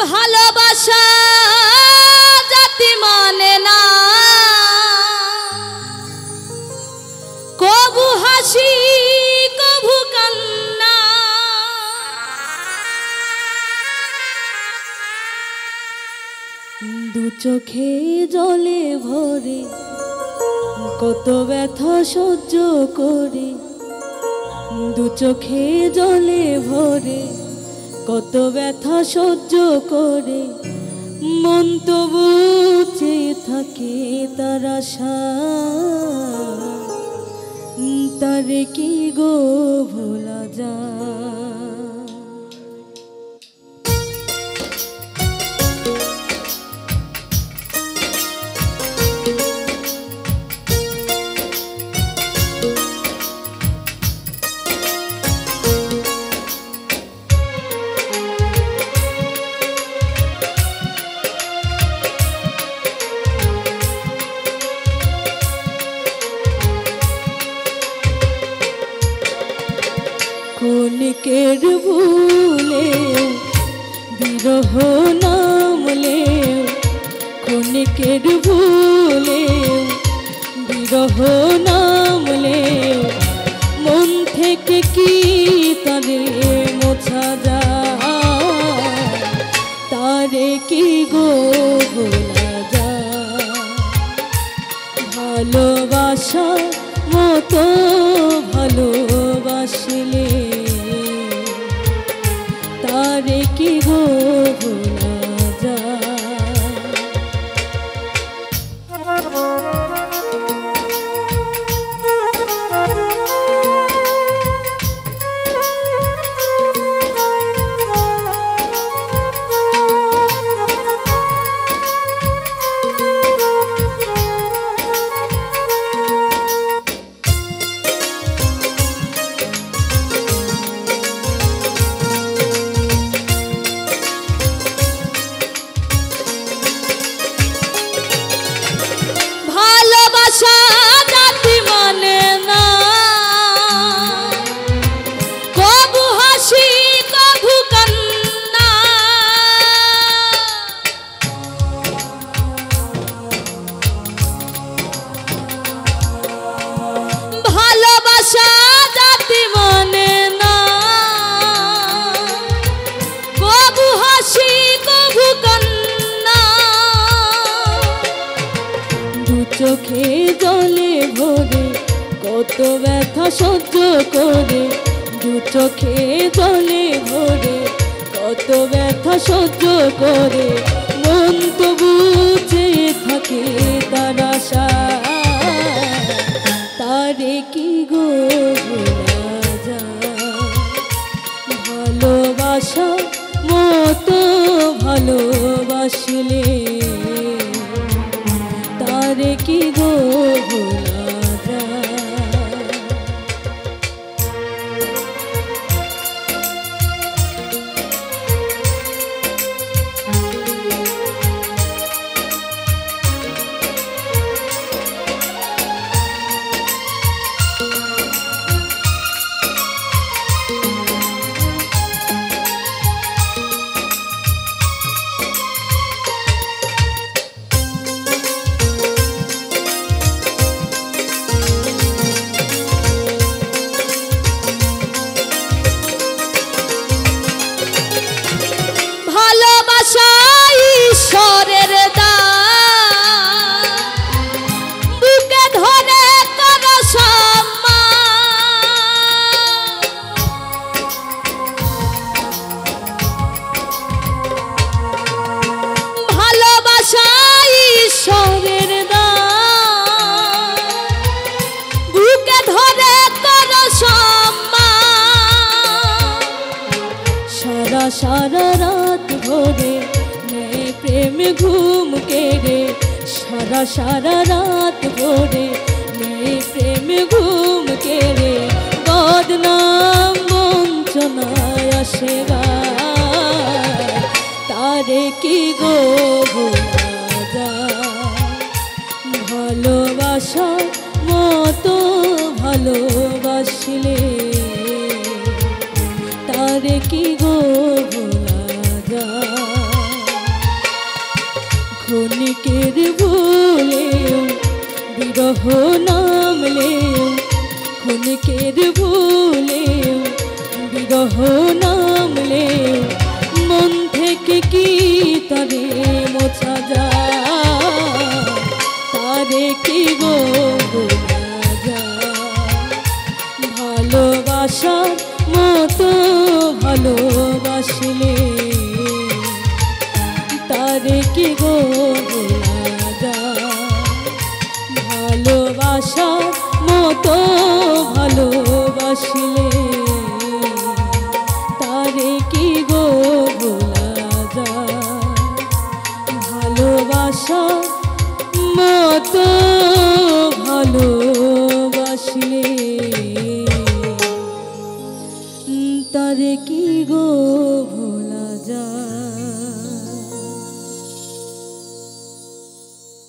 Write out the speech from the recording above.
ভালোবাসা জাতি মানে না, কবু হাসি কবু কান্না। দু চোখে জলে ভরে কত ব্যথা সহ্য করে, দু চোখে জলে ভরে কত ব্যথা সহ্য করে, মন তবু চেয়ে থাকে তার আশা। তারে কি গো ভোলা যায়? ক্ষণিকের ভুলে বিরহ নামলে, ক্ষণিকের ভুলে বিরহ নামলে, মন থেকে কি তারে মোছা যায়? তারে কি গো ভোলা যায়? ভালোবাসা মতো ভালোবাসলে তারে কি গো ভোলা যায়? চোখে জলে ভরে কত ব্যথা সহ্য করে, দু চোখে জলে ভরে কত ব্যথা সহ্য করে, মন তবু চেয়ে থাকে তার আশা। তারে কি গো ভোলা যায়? ভালোবাসা মতো ভালোবাসলে তারে কি গো ভোলা যায়? ঈশ্বরের দান বুকে ধরে করো সম্মান, ভালোবাসা ঈশ্বরের দান বুকে ধরে করো সম্মান। সারা সারা রাত ভরে প্রেম ঘুম কেড়ে, সারা সারা রাত ভরে প্রেম ঘুম কেড়ে, বদনাম বঞ্চনায় আসে গায়। তারে কি গো ভোলা যায়? ভালোবাসা মতো ভালোবাসলে তারে কি গো ভোলা যায়? ক্ষণিকের ভুলেও বিরহ নামলেও, ক্ষণিকের ভুলেও বিরহ নামলেও মন থেকে কি তারে মোছা যায়, তারে কি গো ভোলা যায়। ভালোবাসার মতো ভালোবাসলে তারে কি গো ভোলা যায়। ভালোবাসার মতো ভালোবাসলে তারে কি গো ভোলা যায়। ভালোবাসার মতো